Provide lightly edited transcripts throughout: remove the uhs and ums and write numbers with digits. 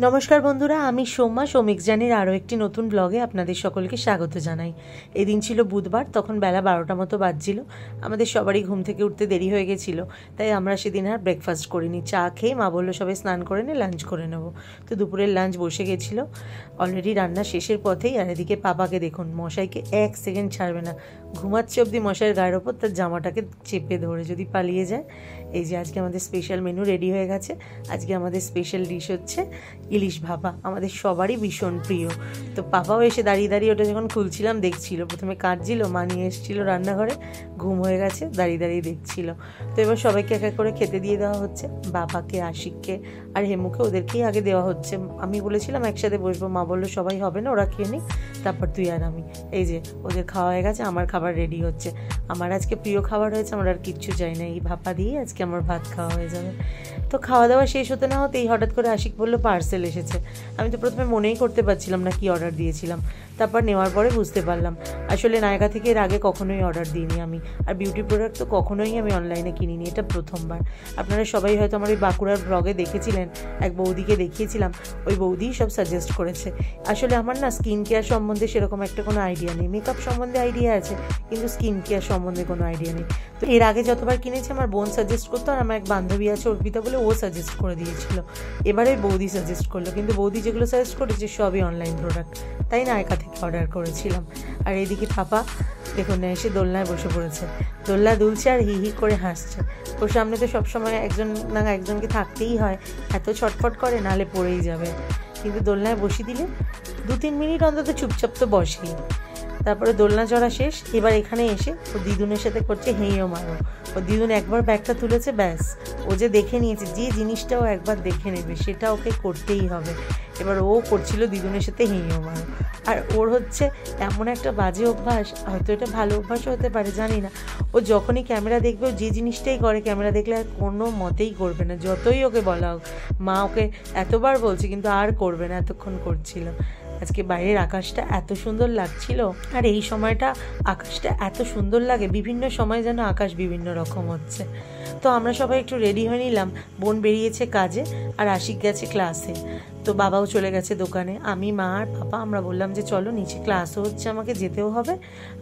নমস্কার বন্ধুরা, আমি সোমা সৌমিক জানির আরও একটি নতুন ব্লগে আপনাদের সকলকে স্বাগত জানাই। এদিন ছিল বুধবার, তখন বেলা 12টা মতো বাজছিল। আমাদের সবারই ঘুম থেকে উঠতে দেরি হয়ে গেছিলো, তাই আমরা সেদিন আর ব্রেকফাস্ট করিনি। চা খেয়ে মা বললো সবাই স্নান করে নে, লাঞ্চ করে নেবো। তো দুপুরের লাঞ্চ বসে গেছিলো, অলরেডি রান্না শেষের পথেই। আর এদিকে পাপাকে দেখুন, মশাইকে এক সেকেন্ড ছাড়বে না, ঘুমাচ্ছে অবধি মশাইয়ের গায়ের ওপর তার জামাটাকে চেপে ধরে যদি পালিয়ে যায়। এই যে আজকে আমাদের স্পেশাল মেনু রেডি হয়ে গেছে। আজকে আমাদের স্পেশাল ডিশ হচ্ছে ইলিশ ভাপা, আমাদের সবারই ভীষণ প্রিয়। তো পাপাও এসে দাঁড়িয়ে দাঁড়িয়ে ওটা যখন খুলছিলাম দেখছিল, প্রথমে কাটছিল, মা নিয়ে এসেছিলো রান্নাঘরে, ঘুম হয়ে গেছে, দাঁড়িয়ে দাঁড়িয়ে দেখছিল। তো এবার সবাইকে এক এক করে খেতে দিয়ে দেওয়া হচ্ছে, বাবাকে, আশিককে আর হেমুকে, ওদেরকেই আগে দেওয়া হচ্ছে। আমি বলেছিলাম একসাথে বসবো, মা বললো সবাই হবে না, ওরা খেয়ে নিক, তারপর তুই আর আমি। এই যে ওদের খাওয়া হয়ে গেছে, আমার খাবার রেডি হচ্ছে। আমার আজকে প্রিয় খাবার হয়েছে, আমার আর কিচ্ছু চাই না, এই ভাপা দিয়ে আজকে আমার ভাত খাওয়া হয়ে যাবে। তো খাওয়া দাওয়া শেষ হতে না হতেই হঠাৎ করে আশিক বললো পার্সেল এসেছে। আমি তো প্রথমে মনেই করতে পারছিলাম না কি অর্ডার দিয়েছিলাম, তারপর নেওয়ার পরে বুঝতে পারলাম আসলে নায়কা থেকে এর আগে কখনোই অর্ডার দিইনি আমি, আর বিউটি প্রোডাক্ট তো কখনোই আমি অনলাইনে কিনিনি, এটা প্রথমবার। আপনারা সবাই হয়তো আমার ওই বাঁকুড়ার ব্লগে দেখেছিলেন, এক বৌদিকে দেখিয়েছিলাম, ওই বৌদিই সব সাজেস্ট করেছে। আসলে আমার না স্কিন কেয়ার সম্বন্ধে সেরকম একটা কোনো আইডিয়া নেই, মেকআপ সম্বন্ধে আইডিয়া আছে, কিন্তু স্কিন কেয়ার সম্বন্ধে কোনো আইডিয়া নেই। তো এর আগে যতবার কিনেছি আমার বোন সাজেস্ট করতো, আর আমার এক বান্ধবী আছে অর্পিতা বলে, ও সাজেস্ট করে দিয়েছিল। এবারে বৌদি সাজেস্ট করলো, কিন্তু বৌদি যেগুলো সাজেস্ট করেছে সবই অনলাইন প্রোডাক্ট, তাই নায়কা থেকে অর্ডার করেছিলাম। আর এইদিকে পাপা দেখুন না, এসে দোলনায় বসে পড়েছে, দোলনা দুলছে আর হি হি করে হাসছে। ওর সামনে তো সবসময় একজন না একজনকে থাকতেই হয়, এত ছটফট করে, নাহলে পড়েই যাবে। কিন্তু দোলনায় বসিয়ে দিলে 2-3 মিনিট অন্তত চুপচাপ তো বসেই। তারপরে দোলনা চড়া শেষ, এবার এখানে এসে ও দিদুনের সাথে করছে হেঁয়ো মারো। ও দিদুন একবার ব্যাগটা তুলেছে, ব্যাস, ও যে দেখে নিয়েছে, যে জিনিসটাও একবার দেখে নেবে সেটা ওকে করতেই হবে। এবার ও করছিল দিদুনের সাথে হেঁয়ো মারো। আর ওর হচ্ছে এমন একটা বাজে অভ্যাস, হয়তো এটা ভালো অভ্যাসও হতে পারে জানি না, ও যখনই ক্যামেরা দেখবে, ও যে জিনিসটাই করে ক্যামেরা দেখলে আর কোনো মতেই করবে না, যতই ওকে বলা হোক। মা ওকে এতবার বলছে কিন্তু আর করবে না, এতক্ষণ করছিল। আজকে বাইরের আকাশটা এত সুন্দর লাগছিল, আর এই সময়টা আকাশটা এত সুন্দর লাগে, বিভিন্ন সময় যেন আকাশ বিভিন্ন রকম হচ্ছে। তো আমরা সবাই একটু রেডি হয়ে নিলাম, বোন বেরিয়েছে কাজে আর আশিক গেছে ক্লাসে, তো বাবাও চলে গেছে দোকানে। আমি, মা আর পাপা আমরা বললাম যে চলো নিচে ক্লাসও হচ্ছে, আমাকে যেতেও হবে,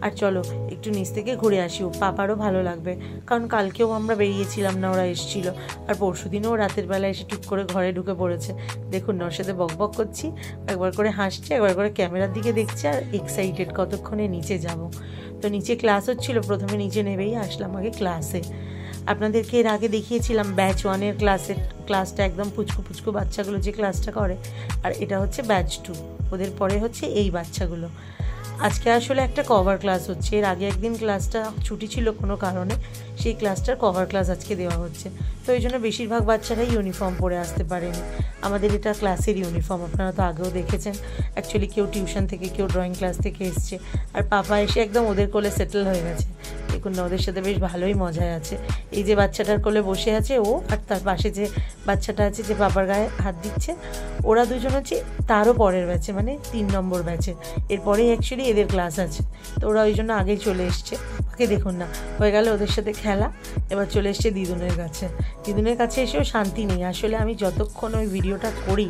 আর চলো একটু নিচ থেকে ঘুরে আসি, পাপারও ভালো লাগবে, কারণ কালকেও আমরা বেরিয়েছিলাম না, ওরা এসেছিলো, আর পরশু দিনও রাতের বেলা এসে টুক করে ঘরে ঢুকে পড়েছে। দেখুন না, ওর সাথে বকবক করছি, একবার করে হাসছে, একবার করে ক্যামেরার দিকে দেখছে, আর এক্সাইটেড কতক্ষণে নিচে যাব। তো নিচে ক্লাস হচ্ছিলো, প্রথমে নিচে নেবেই আসলাম আগে ক্লাসে। আপনাদেরকে এর আগে দেখিয়েছিলাম ব্যাচ 1-এর ক্লাসটা একদম পুচকু পুচকু বাচ্চাগুলো যে ক্লাসটা করে, আর এটা হচ্ছে ব্যাচ 2, ওদের পরে হচ্ছে এই বাচ্চাগুলো। আজকে আসলে একটা কভার ক্লাস হচ্ছে, এর আগে একদিন ক্লাসটা ছুটি ছিল কোনো কারণে, সেই ক্লাসটার কভার ক্লাস আজকে দেওয়া হচ্ছে। তো এই জন্য বেশিরভাগ বাচ্চারাই ইউনিফর্ম পরে আসতে পারেনি। আমাদের এটা ক্লাসের ইউনিফর্ম, আপনারা তো আগেও দেখেছেন। অ্যাকচুয়ালি কেউ টিউশন থেকে, কেউ ড্রয়িং ক্লাস থেকে এসছে, আর পাপা এসে একদম ওদের কোলে সেটেল হয়ে গেছে। দেখুন না, ওদের সাথে বেশ ভালোই মজায় আছে। এই যে বাচ্চাটার কোলে বসে আছে ও, আর তার পাশে যে বাচ্চাটা আছে যে পাপার গায়ে হাত দিচ্ছে, ওরা দুজন হচ্ছে তারও পরের ব্যাচে, মানে 3 নম্বর ব্যাচে। এরপরেই অ্যাকচুয়ালি এদের ক্লাস আছে, তো ওরা ওই জন্য আগেই চলে এসছে। ওকে দেখুন না, হয়ে গেল ওদের সাথে খেলা, এবার চলে এসছে দিদুনের কাছে। দিদুনের কাছে এসেও শান্তি নেই, আসলে আমি যতক্ষণ ওই ভিডিওটা করি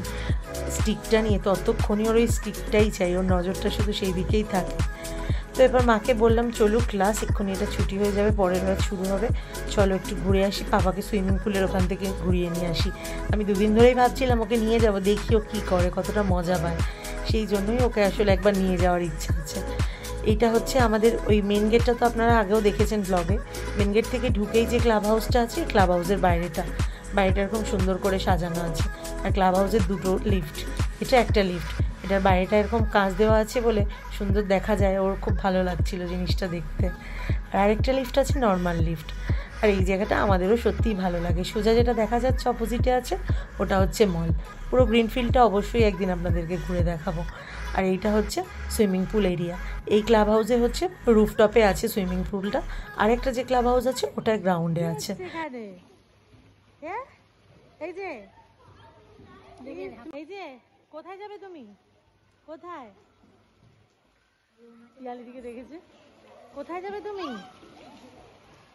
স্টিকটা নিয়ে, ততক্ষণই ওর ওই স্টিকটাই চাই, ওর নজরটা শুধু সেই দিকেই থাকে। তো এবার মাকে বললাম চলো ক্লাস, এক্ষুনি এটা ছুটি হয়ে যাবে, পরের রাত শুরু হবে, চলো একটু ঘুরে আসি, পাপাকে সুইমিং পুলের ওখান থেকে ঘুরিয়ে নিয়ে আসি। আমি 2 দিন ধরেই ভাবছিলাম ওকে নিয়ে যাবো, দেখি ও কী করে, কতটা মজা পায়, সেই জন্যই ওকে আসলে একবার নিয়ে যাওয়ার ইচ্ছা আছে। এইটা হচ্ছে আমাদের ওই মেন গেটটা, তো আপনারা আগেও দেখেছেন ব্লগে। মেন গেট থেকে ঢুকেই যে ক্লাব হাউসটা আছে, ক্লাব হাউসের বাড়িটা এরকম সুন্দর করে সাজানো আছে, আর ক্লাব হাউসের 2টো লিফট, এটা একটা লিফট, এটার বাইরেটা এরকম কাঁচ দেওয়া আছে বলে সুন্দর দেখা যায়, ওর খুব ভালো লাগছিল জিনিসটা দেখতে। আর আরেকটা লিফট আছে নর্মাল লিফট, আর এই জায়গাটা আমাদেরও সত্যিই ভালো লাগে। সোজা যেটা দেখা যাচ্ছে অপোজিটে আছে, ওটা হচ্ছে মল। পুরো গ্রিনফিল্ডটা অবশ্যই একদিন আপনাদেরকে ঘুরে দেখাবো। আর এইটা হচ্ছে সুইমিং পুল এরিয়া। এই ক্লাব হাউসে হচ্ছে রুফটপে আছে সুইমিং পুলটা, আরেকটা যে ক্লাব হাউস আছে ওটা গ্রাউন্ডে আছে। এই যে কোথায় যাবে তুমি, কোথায় পিয়ালির দিকে দেখেছে, কোথায় যাবে তুমি,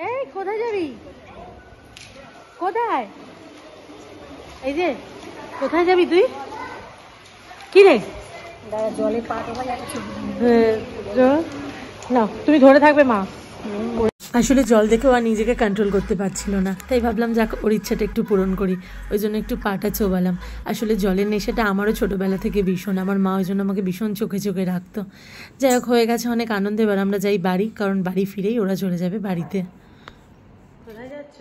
এই কোথায় যাবি, কোথায়? এই যে কোথায় যাবি তুই? কি রে? জলে পা তো না, তুমি ধরে থাকবে মা। আসলে জল দেখেও আর নিজেকে কন্ট্রোল করতে পারছিল না, তাই ভাবলাম যাক ওর ইচ্ছাটা একটু পূরণ করি, ওই জন্য একটু পাটা চোবালাম। আসলে জলের নেশাটা আমারও ছোটোবেলা থেকে ভীষণ, আমার মা ওই জন্য আমাকে ভীষণ চোখে চোখে রাখতো। যাই হোক, হয়ে গেছে অনেক আনন্দে। এবার আমরা যাই বাড়ি, কারণ বাড়ি ফিরেই ওরা চলে যাবে বাড়িতে। কোথায় যাচ্ছ?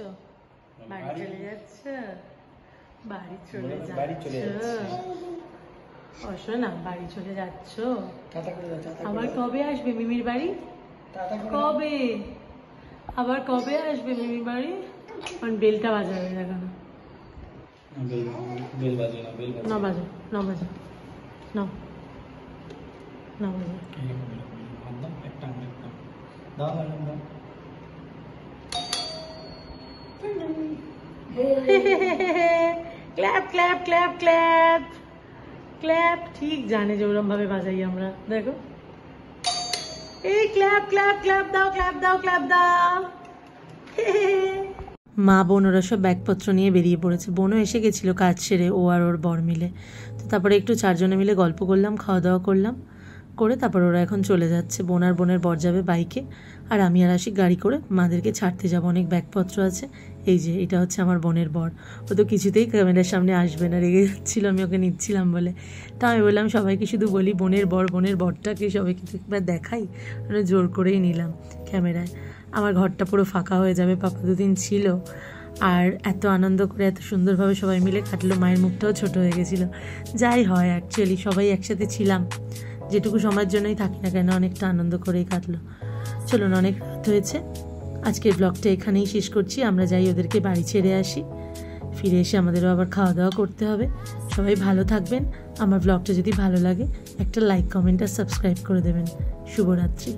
বাড়ি চলে যাচ্ছ? বাড়ি চলে যাচ্ছ? অসো না, বাড়ি চলে যাচ্ছ? আবার কবে আসবে মিমির বাড়ি? কবে আবার কবে আসবে মিমির বাড়ি? কারণ বেলটা বাজাবে দেখো না। ন বাজে ন বাজে ন বাজে। Clap clap clap clap clap. ঠিক জানে যে ওরম ভাবে বাজাই আমরা, দেখো। এই ক্ল্যাপ ক্ল্যাপ ক্ল্যাপ দাও, ক্ল্যাপ দাও, ক্ল্যাপ দাও। মা বোন ওরা সব ব্যাগপত্র নিয়ে বেরিয়ে পড়েছে। বোনও এসে গেছিলো কাজ সেরে, ও আর ওর বর মিলে। তো তারপরে একটু চারজনে মিলে গল্প করলাম, খাওয়া দাওয়া করলাম, করে তারপর ওরা এখন চলে যাচ্ছে। বোন আর বোনের বর যাবে বাইকে, আর আমি আর আসি গাড়ি করে মাদেরকে ছাড়তে যাবো। অনেক ব্যাগপত্র আছে। এই যে এটা হচ্ছে আমার বোনের বর। ও তো কিছুতেই ক্যামেরার সামনে আসবে না, রেগে যাচ্ছিল আমি ওকে নিচ্ছিলাম বলে। তা আমি বললাম সবাইকে শুধু বলি বোনের বরটাকে সবাইকে একবার দেখাই, মানে জোর করেই নিলাম ক্যামেরায়। আমার ঘরটা পুরো ফাঁকা হয়ে যাবে, পাপা দুদিন ছিল। আর এত আনন্দ করে এত সুন্দরভাবে সবাই মিলে কাটলো, মায়ের মুখটাও ছোট হয়ে গেছিলো। যাই হয়, অ্যাকচুয়ালি সবাই একসাথে ছিলাম, যেটুকু সময়ের জন্যই থাকি না কেন, অনেকটা আনন্দ করেই কাটলো। চলুন, অনেক রাত হয়েছে, আজকের ব্লগটা এখানেই শেষ করছি। আমরা যাই ওদেরকে বাড়ি ছেড়ে আসি, ফিরে এসে আমাদেরও আবার খাওয়া দাওয়া করতে হবে। সবাই ভালো থাকবেন। আমার ব্লগটা যদি ভালো লাগে একটা লাইক, কমেন্ট আর সাবস্ক্রাইব করে দেবেন। শুভরাত্রি।